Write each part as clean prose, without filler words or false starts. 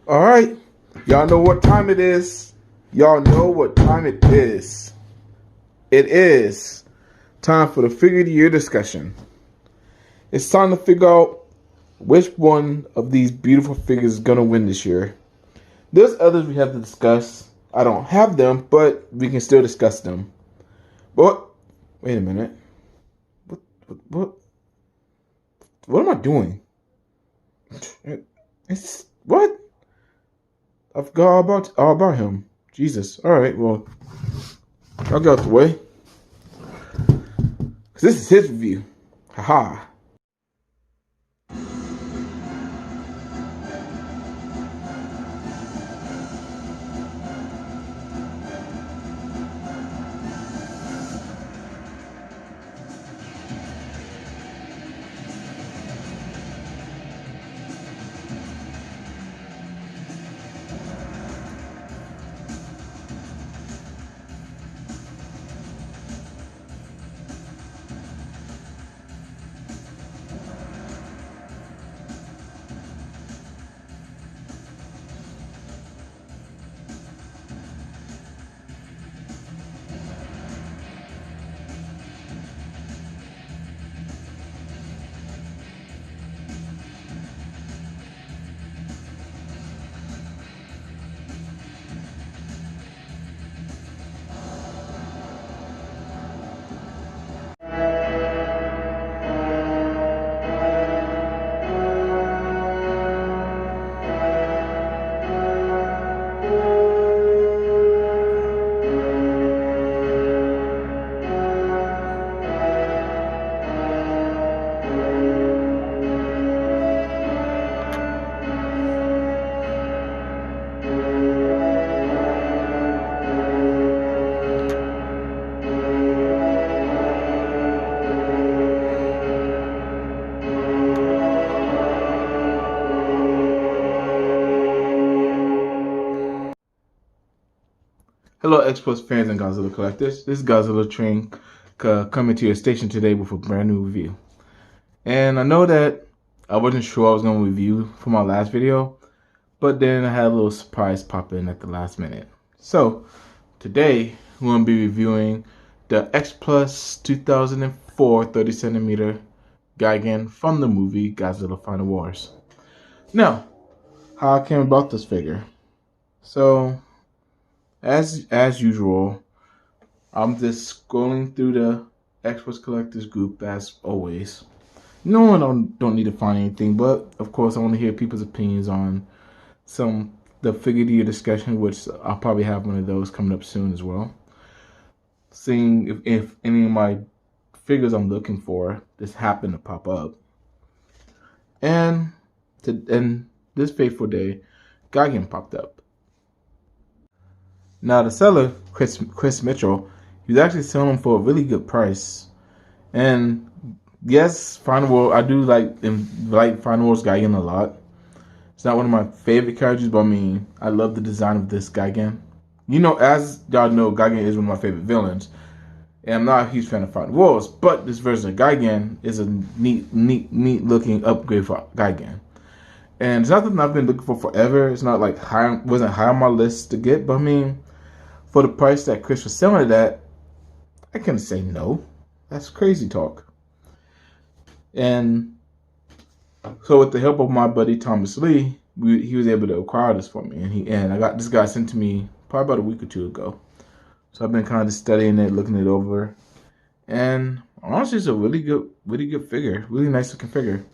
All right. Y'all know what time it is. Y'all know what time it is. It is time for the figure of the year discussion. It's time to figure out which one of these beautiful figures is going to win this year. There's others we have to discuss. I don't have them, but we can still discuss them. But, wait a minute. What, what am I doing? What? I forgot all about him. Jesus. All right, well, I'll get out the way. Because this is his review. Haha. Hello, X-Plus fans and Godzilla collectors. This is Godzilla Train coming to your station today with a brand new review. And I know that I wasn't sure I was going to review for my last video, but then I had a little surprise pop in at the last minute. So, today we're going to be reviewing the X-Plus 2004 30cm gigan from the movie Godzilla Final Wars. Now, how I came about this figure. So, as usual, I'm just scrolling through the X-Plus Collectors group as always. No one don't need to find anything, but of course I want to hear people's opinions on the figure of the year discussion, which I'll probably have one of those coming up soon as well. Seeing if any of my figures I'm looking for just happen to pop up. And this fateful day, Gigan popped up. Now the seller, Chris Mitchell, he was actually selling them for a really good price. And yes, Final War, I do like Final Wars Gigan a lot. It's not one of my favorite characters, but I mean, I love the design of this Gigan. You know, as y'all know, Gigan is one of my favorite villains. And I'm not a huge fan of Final Wars, but this version of Gigan is a neat looking upgrade for Gigan. And it's not something I've been looking for forever. It's not like wasn't high on my list to get, but I mean, for the price that Chris was selling it at, I couldn't say no. That's crazy talk. And so with the help of my buddy Thomas Lee, he was able to acquire this for me. And I got this guy sent to me probably about a week or two ago. So I've been kind of studying it, looking it over. And honestly, it's a really good figure. Really nice looking figure.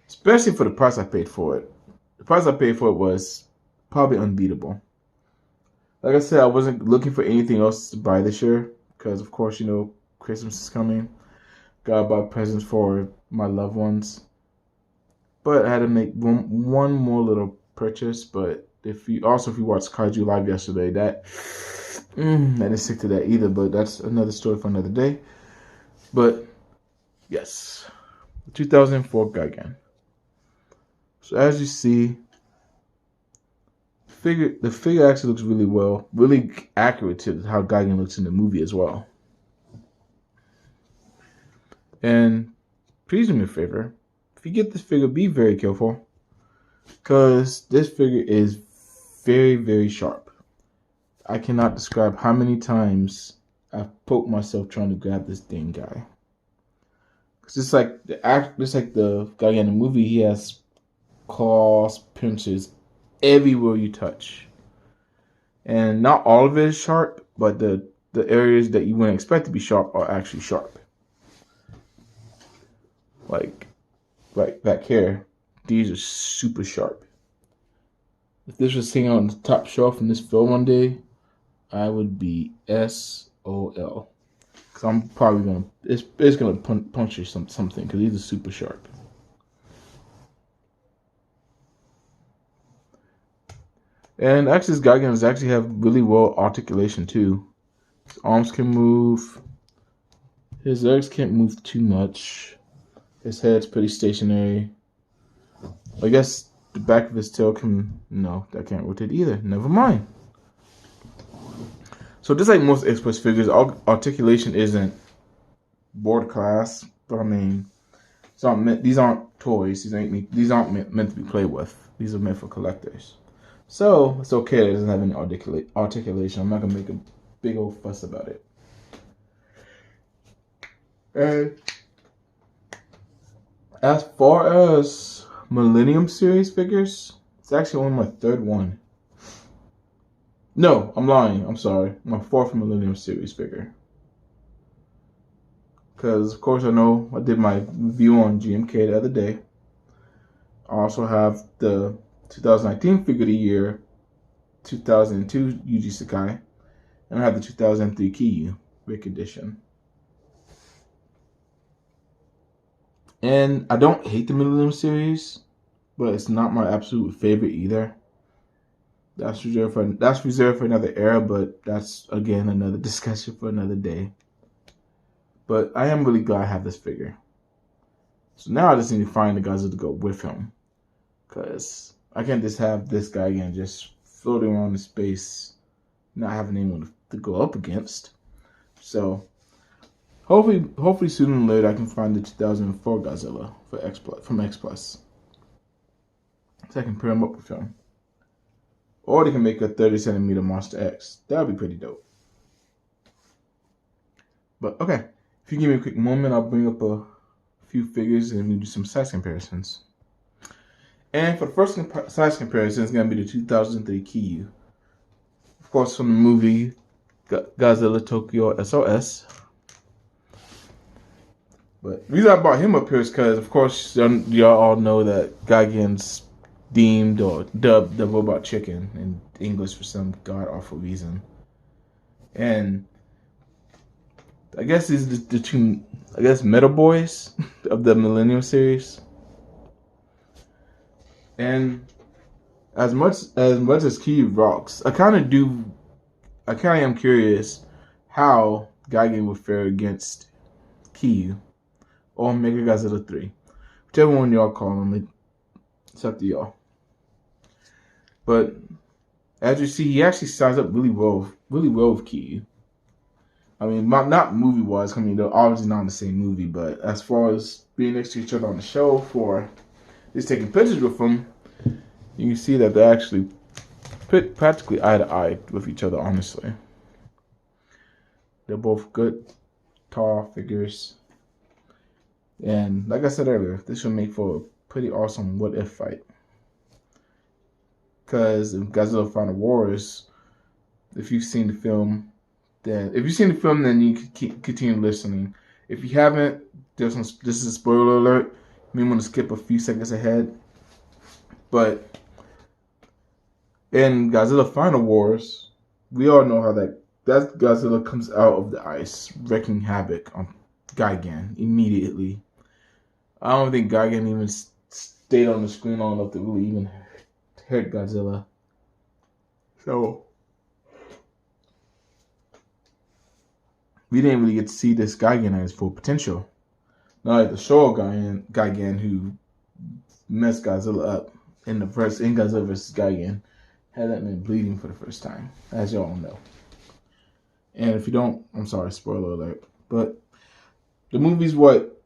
Especially for the price I paid for it. The price I paid for it was probably unbeatable. Like I said, I wasn't looking for anything else to buy this year because, of course, you know, Christmas is coming. Gotta buy presents for my loved ones. But I had to make one more little purchase. But if you watched Kaiju Live yesterday, I didn't stick to that either. But that's another story for another day. But yes, the 2004 Gigan. So as you see, the figure actually looks really accurate to how Gigan looks in the movie as well. And please do me a favor, if you get this figure, be very careful. because this figure is very, very sharp. I cannot describe how many times I've poked myself trying to grab this dang guy. Cause it's like the guy in the movie. He has claws, pinches everywhere you touch, and not all of it is sharp, but the areas that you wouldn't expect to be sharp are actually sharp. Like right back here, these are super sharp. If this was sitting on the top shelf in this film one day, I would be SOL. Cause I'm probably gonna it's gonna puncture something because these are super sharp. And actually, this Gigan actually have really well articulation too. His arms can move. His legs can't move too much. His head's pretty stationary. I guess the back of his tail can, no, that can't rotate either. Never mind. So just like most Express figures, articulation isn't board class. But I mean, these aren't toys. These aren't meant to be played with. These are meant for collectors. So it's okay that it doesn't have any articulation. I'm not gonna make a big old fuss about it. And as far as Millennium Series figures, it's actually only my third one. No, I'm lying. I'm sorry. My fourth Millennium Series figure. Because, of course, I know I did my review on GMK the other day. I also have the 2019 Figure of the Year, 2002 Yuji Sakai, and I have the 2003 Kiyu Rick Edition. And I don't hate the Millennium Series, but it's not my absolute favorite either. That's reserved for another era, but that's again another discussion for another day. But I am really glad I have this figure. So now I just need to find the guys to go with him, because I can't just have this guy again just floating around in space, not having anyone to go up against. So hopefully sooner or later I can find the 2004 Godzilla from X Plus, so I can pair him up with him. Or they can make a 30cm Monster X. That would be pretty dope. But okay, if you give me a quick moment, I'll bring up a few figures and we'll do some size comparisons. And for the first size comparison, it's going to be the 2003 Kiyu. Of course, from the movie Godzilla Tokyo SOS. But the reason I brought him up here is because, of course, y'all all know that Gigan's deemed or dubbed the robot chicken in English for some god awful reason. And I guess these are the two, I guess, meta boys of the Millennium series. And as much as Kiyu rocks, I kind of am curious how Gigan would fare against Kiyu or Mega Godzilla 3. Whichever one y'all call him, it's up to y'all. But as you see, he actually sized up really well with Kiyu. I mean, not movie-wise, I mean, they're obviously not in the same movie, but as far as being next to each other on the shelf or just taking pictures with them, you can see that they're actually practically eye to eye with each other, honestly. They're both good, tall figures. And like I said earlier, this should make for a pretty awesome what-if fight. Because in Godzilla Final Wars, if you've seen the film, then you can continue listening. If you haven't, this is a spoiler alert. You may want to skip a few seconds ahead. But in Godzilla Final Wars, we all know how that Godzilla comes out of the ice, wreaking havoc on Gigan immediately. I don't think Gigan even stayed on the screen long enough to really even hurt Godzilla. So we didn't really get to see this Gigan at his full potential. Not like the show Gigan who messed Godzilla up in Godzilla vs. Gigan, had that man bleeding for the first time, as y'all know. And if you don't, I'm sorry, spoiler alert. But the movie's what,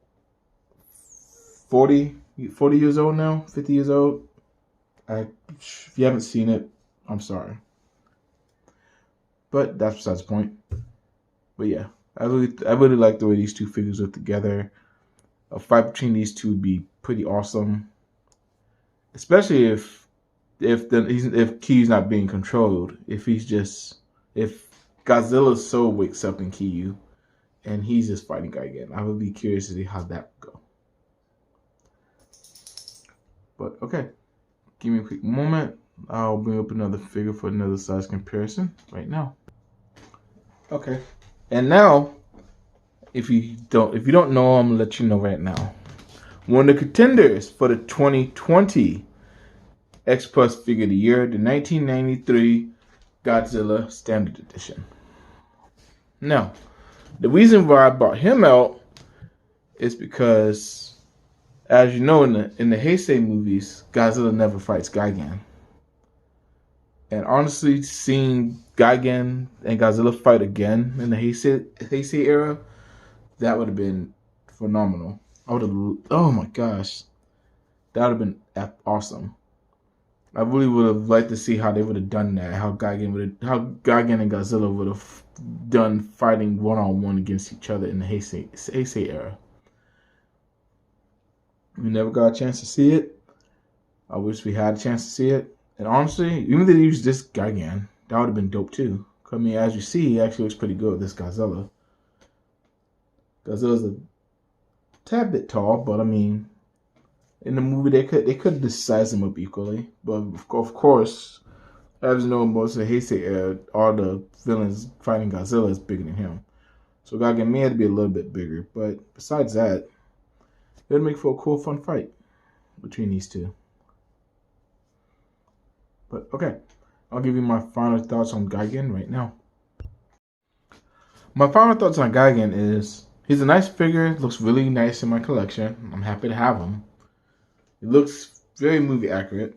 40 years old now? 50 years old? If you haven't seen it, I'm sorry. But that's besides the point. But yeah, I really like the way these two figures are together. A fight between these two would be pretty awesome, especially if Kiyu's not being controlled. If Godzilla's soul wakes up in Kiyu and he's just fighting Gigan, I would be curious to see how that would go. But okay, give me a quick moment. I'll bring up another figure for another size comparison right now. Okay, and now, if you don't know, I'm gonna let you know right now. One of the contenders for the 2020 X Plus Figure of the Year, the 1993 Godzilla Standard Edition. Now, the reason why I brought him out is because, as you know, in the Heisei movies, Godzilla never fights Gigan. And honestly, seeing Gigan and Godzilla fight again in the Heisei era, that would have been phenomenal. Oh my gosh, that would have been awesome. I really would have liked to see how they would have done that. How Gigan and Godzilla would have done fighting one-on-one against each other in the Heisei era. We never got a chance to see it. I wish we had a chance to see it. And honestly, even if they used this Gigan, that would have been dope too. I mean, as you see, he actually looks pretty good with this Godzilla. Godzilla's a tad bit tall, but I mean, in the movie they could just size him up equally. But of course, as you know, most of the Heisei era, all the villains fighting Godzilla is bigger than him. So Gigan may have to be a little bit bigger. But besides that, it would make for a cool, fun fight between these two. But okay, I'll give you my final thoughts on Gigan right now. My final thoughts on Gigan is he's a nice figure, looks really nice in my collection. I'm happy to have him. He looks very movie accurate.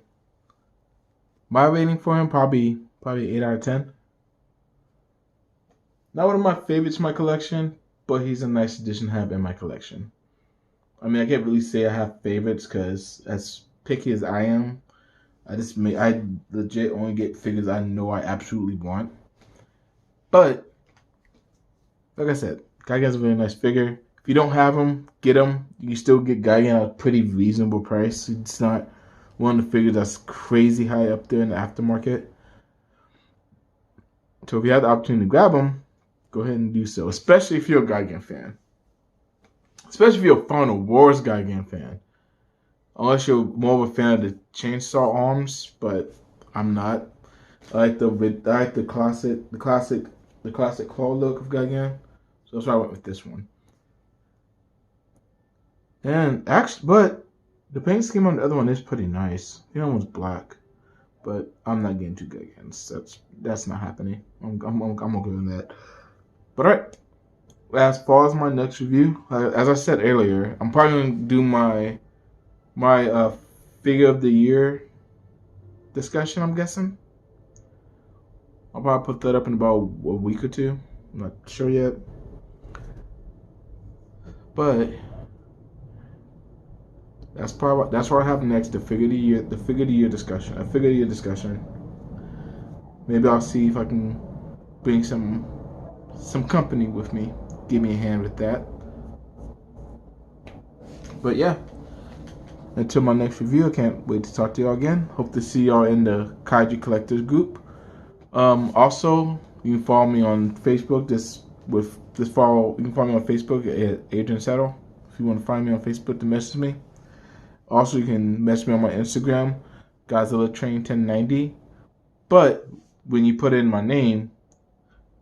My rating for him probably 8 out of 10. Not one of my favorites in my collection, but he's a nice addition to have in my collection. I mean, I can't really say I have favorites because as picky as I am, I legit only get figures I know I absolutely want. But like I said, Gigan's a really nice figure. If you don't have him, get him. You can still get Gigan at a pretty reasonable price. It's not one of the figures that's crazy high up there in the aftermarket. So if you have the opportunity to grab him, go ahead and do so. Especially if you're a Gigan fan. Especially if you're a Final Wars Gigan fan. Unless you're more of a fan of the chainsaw arms, but I'm not. I like the classic claw look of Gigan. So that's why I went with this one. And actually, but the paint scheme on the other one is pretty nice. The other one's black, but I'm not getting too Gigans. That's not happening. I'm okay with that. But alright, as far as my next review, as I said earlier, I'm probably gonna do my figure of the year discussion. I'm guessing I'll probably put that up in about a week or two. I'm not sure yet, but that's what I have next. The figure of the year discussion. Maybe I'll see if I can bring some company with me. Give me a hand with that. But yeah, until my next review, I can't wait to talk to y'all again. Hope to see y'all in the Kaiju Collectors group. Also, you can follow me on Facebook. You can follow me on Facebook at Adrian Settle. If you want to find me on Facebook to message me. Also, you can message me on my Instagram, Godzilla Train 1090. But when you put in my name,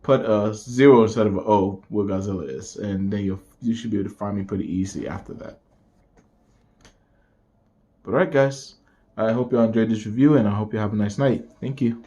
put a 0 instead of an O where Godzilla is, and then you should be able to find me pretty easy after that. But alright guys, I hope y'all enjoyed this review and I hope you have a nice night. Thank you.